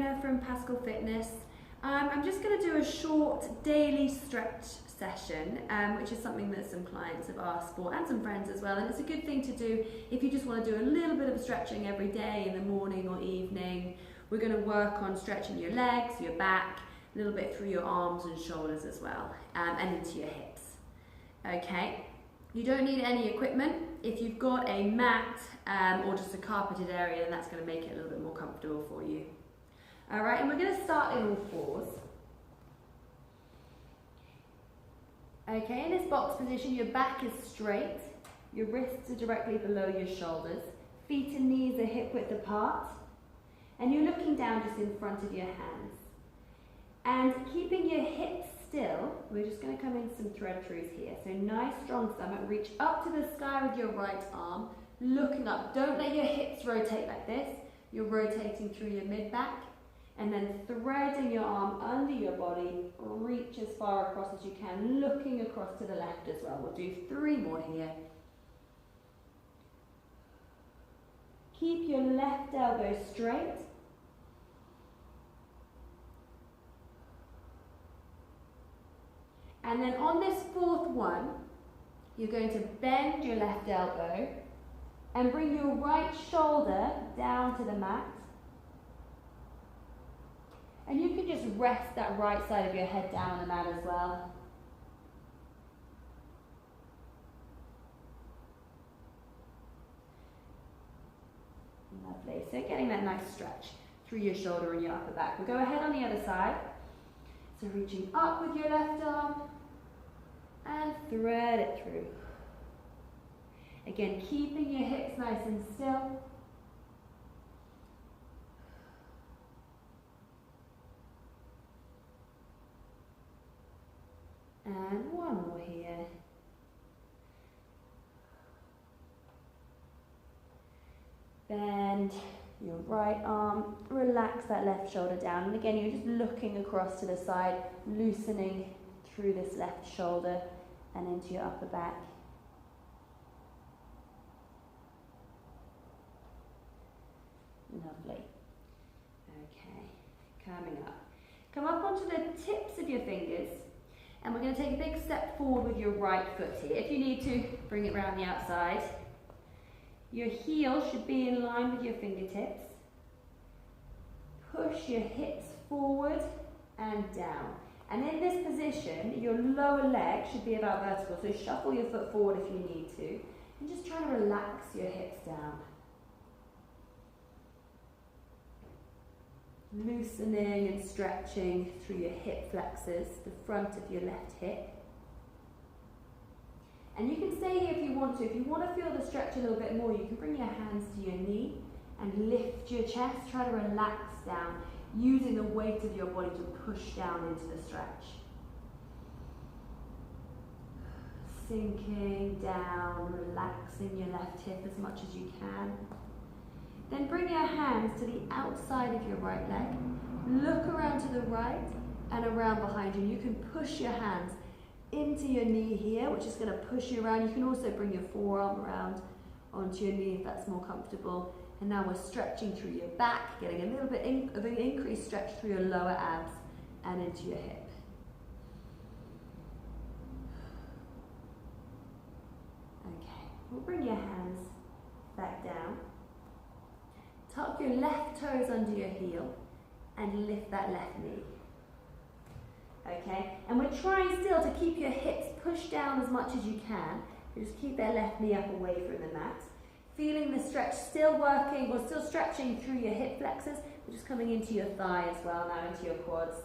trainer from Pascall Fitness. I'm just going to do a short daily stretch session, which is something that some clients have asked for and some friends as well, and it's a good thing to do if you just want to do a little bit of stretching every day in the morning or evening. We're going to work on stretching your legs, your back, a little bit through your arms and shoulders as well, and into your hips. Okay, you don't need any equipment. If you've got a mat or just a carpeted area, then that's going to make it a little bit more comfortable for you. All right, and we're going to start in all fours. Okay, in this box position, your back is straight, your wrists are directly below your shoulders, feet and knees are hip width apart, and you're looking down just in front of your hands. And keeping your hips still, we're just going to come in some thread throughs here. So nice strong stomach, reach up to the sky with your right arm, looking up. Don't let your hips rotate like this. You're rotating through your mid-back, and then threading your arm under your body, reach as far across as you can, looking across to the left as well. We'll do 3 more here. Keep your left elbow straight. And then on this 4th one, you're going to bend your left elbow and bring your right shoulder down to the mat. And you can just rest that right side of your head down on the mat as well. Lovely. So getting that nice stretch through your shoulder and your upper back. We'll go ahead on the other side. So reaching up with your left arm and thread it through. Again, keeping your hips nice and still. And 1 more here. Bend your right arm, relax that left shoulder down. And again, you're just looking across to the side, loosening through this left shoulder and into your upper back. Lovely. Okay, coming up. Come up onto the tips of your fingers. And we're going to take a big step forward with your right foot here. If you need to, bring it around the outside. Your heel should be in line with your fingertips. Push your hips forward and down. And in this position, your lower leg should be about vertical. So shuffle your foot forward if you need to. And just try to relax your hips down. Loosening and stretching through your hip flexors, the front of your left hip. And you can stay here if you want to. If you want to feel the stretch a little bit more, you can bring your hands to your knee and lift your chest. Try to relax down, using the weight of your body to push down into the stretch. Sinking down, relaxing your left hip as much as you can. Then bring your hands to the outside of your right leg. Look around to the right and around behind you. You can push your hands into your knee here, which is going to push you around. You can also bring your forearm around onto your knee if that's more comfortable. And now we're stretching through your back, getting a little bit of an increased stretch through your lower abs and into your hip. Okay, we'll bring your hands back down. Tuck your left toes under your heel and lift that left knee. Okay, and we're trying still to keep your hips pushed down as much as you can. You just keep that left knee up away from the mat. Feeling the stretch, still working or still stretching through your hip flexors, but just coming into your thigh as well, now into your quads.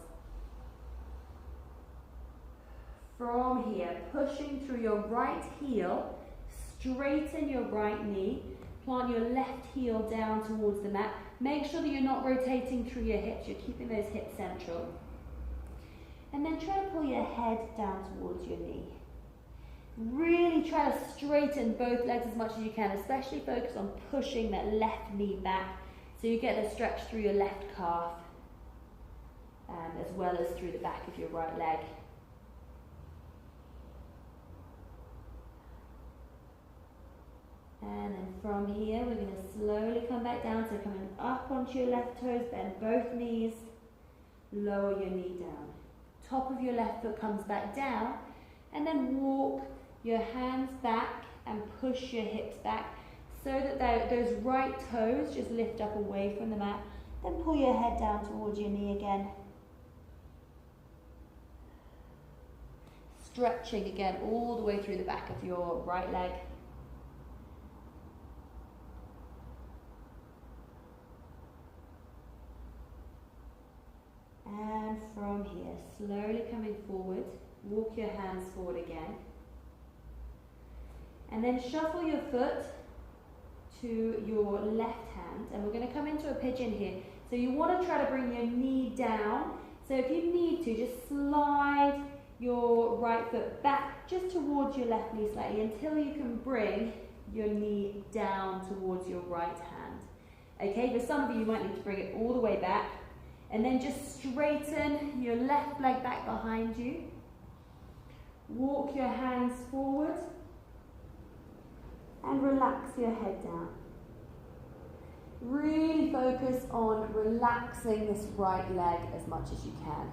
From here, pushing through your right heel, straighten your right knee. Plant your left heel down towards the mat. Make sure that you're not rotating through your hips. You're keeping those hips central. And then try to pull your head down towards your knee. Really try to straighten both legs as much as you can, especially focus on pushing that left knee back so you get a stretch through your left calf as well as through the back of your right leg. And then from here, we're going to slowly come back down. So coming up onto your left toes, bend both knees, lower your knee down. Top of your left foot comes back down, and then walk your hands back and push your hips back so that those right toes just lift up away from the mat. Then pull your head down towards your knee again. Stretching again all the way through the back of your right leg. And from here, slowly coming forward, walk your hands forward again. And then shuffle your foot to your left hand, and we're going to come into a pigeon here. So you want to try to bring your knee down. So if you need to, just slide your right foot back just towards your left knee slightly until you can bring your knee down towards your right hand. Okay, for some of you might need to bring it all the way back, and then just straighten your left leg back behind you. Walk your hands forward and relax your head down. Really focus on relaxing this right leg as much as you can.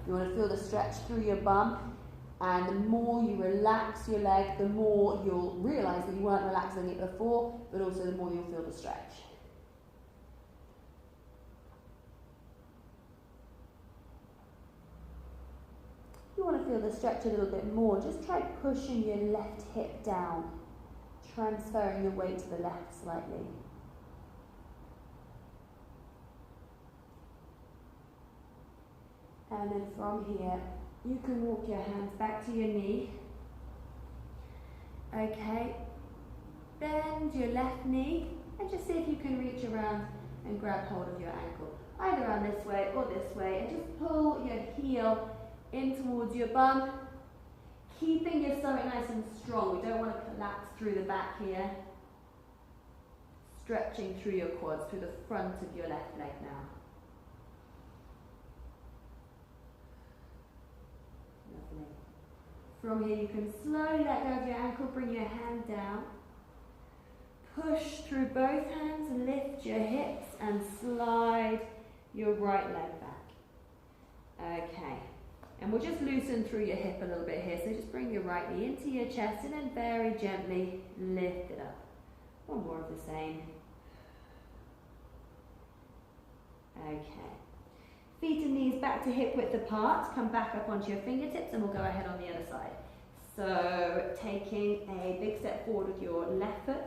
You want to feel the stretch through your bum, and the more you relax your leg, the more you'll realise that you weren't relaxing it before, but also the more you'll feel the stretch. If you want to feel the stretch a little bit more, just try pushing your left hip down, transferring your weight to the left slightly. And then from here, you can walk your hands back to your knee. Okay, bend your left knee and just see if you can reach around and grab hold of your ankle. Either around this way or this way, and just pull your heel in towards your bum, keeping your stomach nice and strong. We don't want to collapse through the back here. Stretching through your quads, through the front of your left leg now. Lovely. From here you can slowly let go of your ankle, bring your hand down. Push through both hands, lift your hips and slide your right leg back. Okay. And we'll just loosen through your hip a little bit here. So just bring your right knee into your chest and then very gently lift it up. One more of the same. Okay. Feet and knees back to hip width apart. Come back up onto your fingertips and we'll go ahead on the other side. So taking a big step forward with your left foot.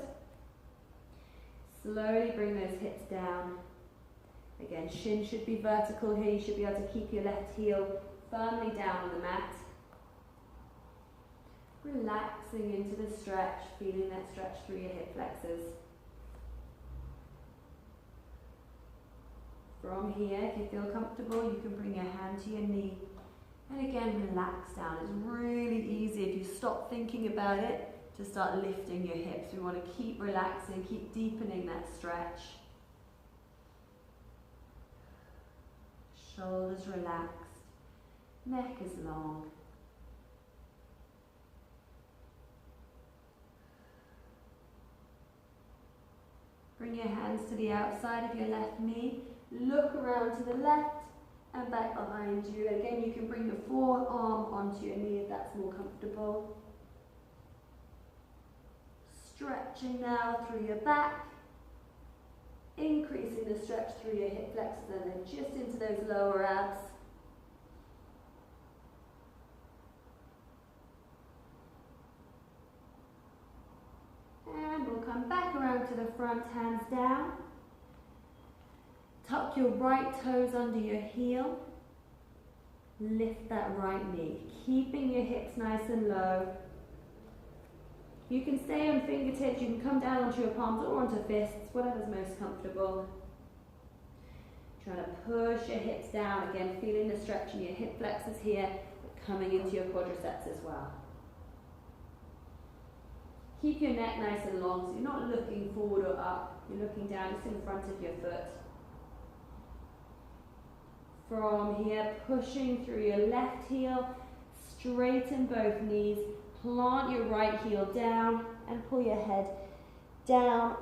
Slowly bring those hips down. Again, shin should be vertical here. You should be able to keep your left heel firmly down on the mat. Relaxing into the stretch, feeling that stretch through your hip flexors. From here, if you feel comfortable, you can bring your hand to your knee. And again, relax down. It's really easy if you stop thinking about it to start lifting your hips. We want to keep relaxing, keep deepening that stretch. Shoulders relaxed. Neck is long. Bring your hands to the outside of your left knee. Look around to the left and back behind you. Again, you can bring the forearm onto your knee if that's more comfortable. Stretching now through your back. Increasing the stretch through your hip flexors and then just into those lower abs. And we'll come back around to the front, hands down. Tuck your right toes under your heel. Lift that right knee, keeping your hips nice and low. You can stay on fingertips, you can come down onto your palms or onto fists, whatever's most comfortable. Trying to push your hips down, again feeling the stretch in your hip flexors here, but coming into your quadriceps as well. Keep your neck nice and long, so you're not looking forward or up, you're looking down just in front of your foot. From here, pushing through your left heel, straighten both knees, plant your right heel down and pull your head down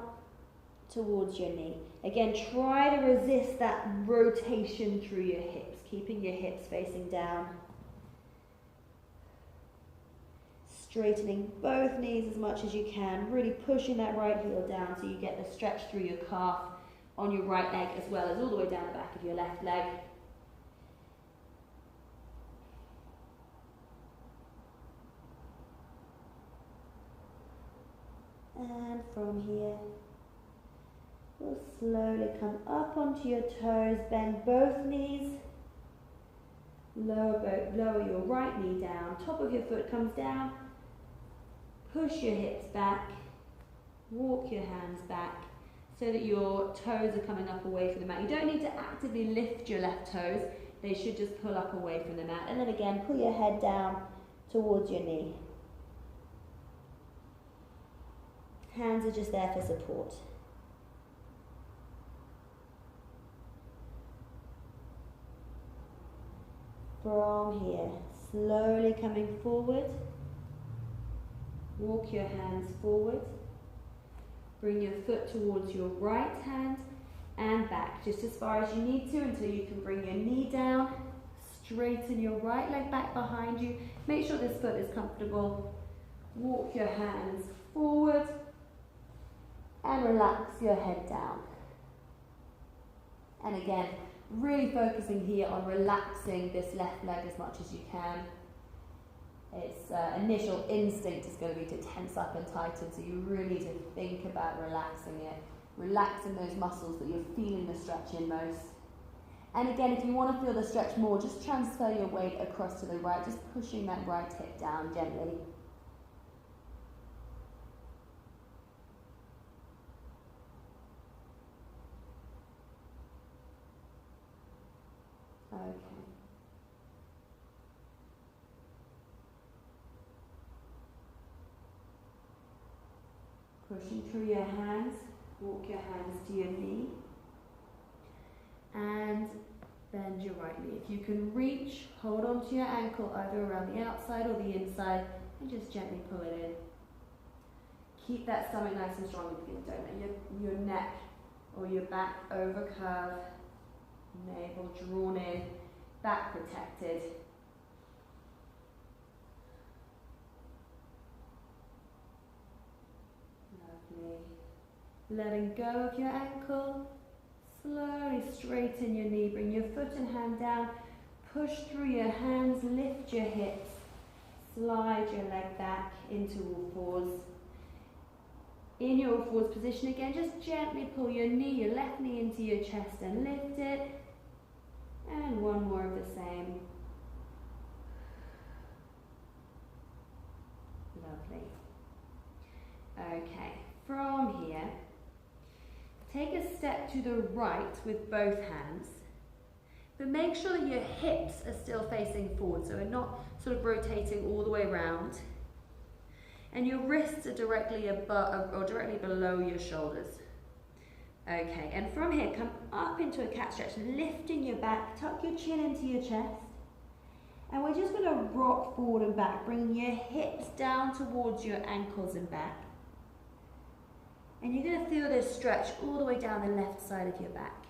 towards your knee. Again, try to resist that rotation through your hips, keeping your hips facing down. Straightening both knees as much as you can, really pushing that right heel down so you get the stretch through your calf on your right leg as well as all the way down the back of your left leg. And from here, we'll slowly come up onto your toes, bend both knees, lower your right knee down, top of your foot comes down, push your hips back, walk your hands back so that your toes are coming up away from the mat. You don't need to actively lift your left toes, they should just pull up away from the mat. And then again, pull your head down towards your knee. Hands are just there for support. From here, slowly coming forward, walk your hands forward, bring your foot towards your right hand and back, just as far as you need to until you can bring your knee down, straighten your right leg back behind you, make sure this foot is comfortable, walk your hands forward and relax your head down. And again, really focusing here on relaxing this left leg as much as you can. Its initial instinct is going to be to tense up and tighten, so you really need to think about relaxing it. Relaxing those muscles that you're feeling the stretch in most. And again, if you want to feel the stretch more, just transfer your weight across to the right, just pushing that right hip down gently. Okay. Pushing through your hands, walk your hands to your knee and bend your right knee. If you can reach, hold on to your ankle either around the outside or the inside and just gently pull it in. Keep that stomach nice and strong. Don't let your neck or your back over curve. Navel drawn in, back protected. Lovely. Letting go of your ankle. Slowly straighten your knee. Bring your foot and hand down. Push through your hands. Lift your hips. Slide your leg back into all fours. In your all fours position again, just gently pull your knee, your left knee into your chest and lift it. And one more of the same. Lovely. Okay, from here, take a step to the right with both hands, but make sure that your hips are still facing forward, so we're not sort of rotating all the way around. And your wrists are directly above or directly below your shoulders. Okay, and from here, come up into a cat stretch, lifting your back, tuck your chin into your chest. And we're just going to rock forward and back, bringing your hips down towards your ankles and back. And you're going to feel this stretch all the way down the left side of your back.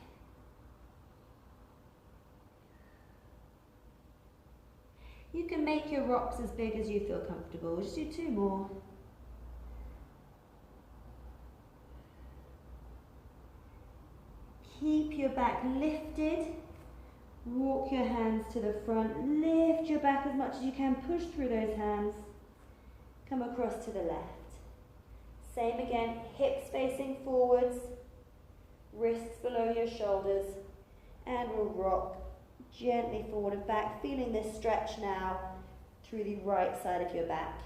You can make your rocks as big as you feel comfortable. Just do 2 more. Keep your back lifted. Walk your hands to the front. Lift your back as much as you can. Push through those hands. Come across to the left. Same again. Hips facing forwards. Wrists below your shoulders. And we'll rock gently forward and back. Feeling this stretch now through the right side of your back.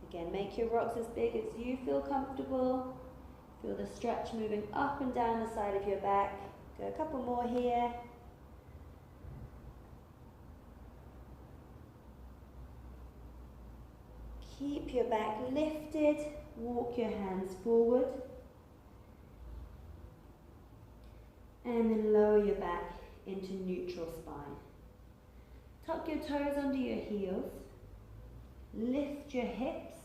Again, make your rocks as big as you feel comfortable. Feel the stretch moving up and down the side of your back. Go a couple more here. Keep your back lifted. Walk your hands forward. And then lower your back into neutral spine. Tuck your toes under your heels. Lift your hips.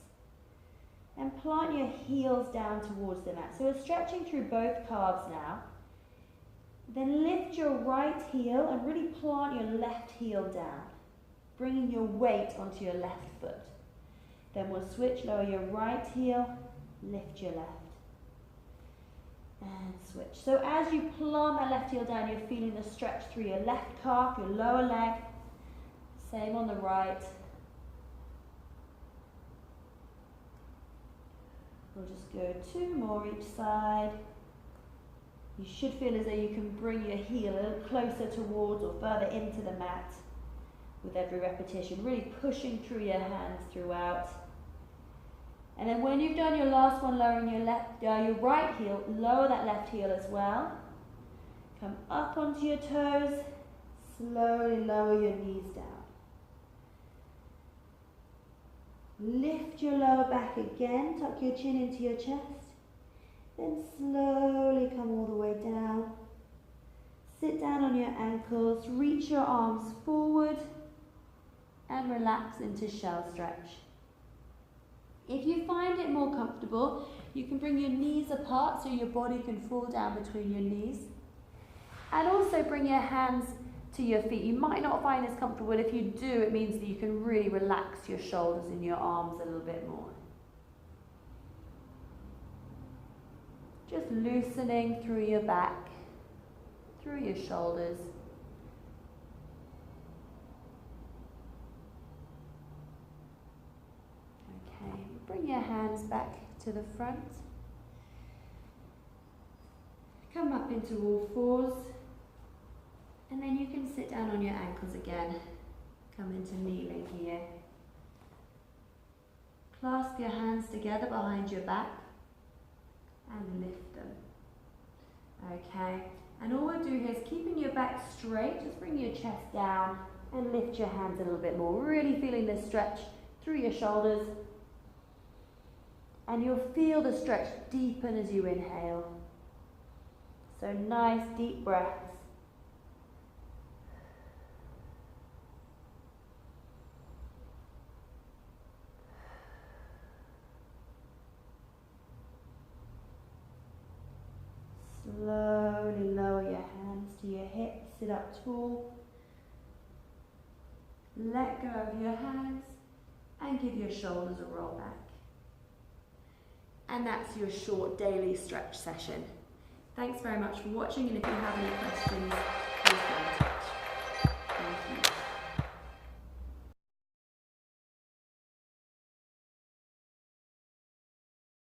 And plant your heels down towards the mat. So we're stretching through both calves now. Then lift your right heel and really plant your left heel down, bringing your weight onto your left foot. Then we'll switch, lower your right heel, lift your left, and switch. So as you plant that left heel down, you're feeling the stretch through your left calf, your lower leg. Same on the right. We'll just go 2 more each side. You should feel as though you can bring your heel a little closer towards or further into the mat with every repetition, really pushing through your hands throughout. And then when you've done your last one, lowering your right heel, lower that left heel as well. Come up onto your toes, slowly lower your knees down. Lift your lower back again, tuck your chin into your chest. Then slowly come all the way down. Sit down on your ankles, reach your arms forward and relax into shell stretch. If you find it more comfortable, you can bring your knees apart so your body can fall down between your knees. And also bring your hands to your feet. You might not find this comfortable, but if you do, it means that you can really relax your shoulders and your arms a little bit more. Just loosening through your back, through your shoulders. Okay, bring your hands back to the front. Come up into all fours. And then you can sit down on your ankles again. Come into kneeling here. Clasp your hands together behind your back and lift them. Okay, and all we'll do here is keeping your back straight, just bring your chest down and lift your hands a little bit more, really feeling this stretch through your shoulders. And you'll feel the stretch deepen as you inhale. So nice deep breaths. Slowly lower your hands to your hips, sit up tall. Let go of your hands and give your shoulders a roll back. And that's your short daily stretch session. Thanks very much for watching, and if you have any questions,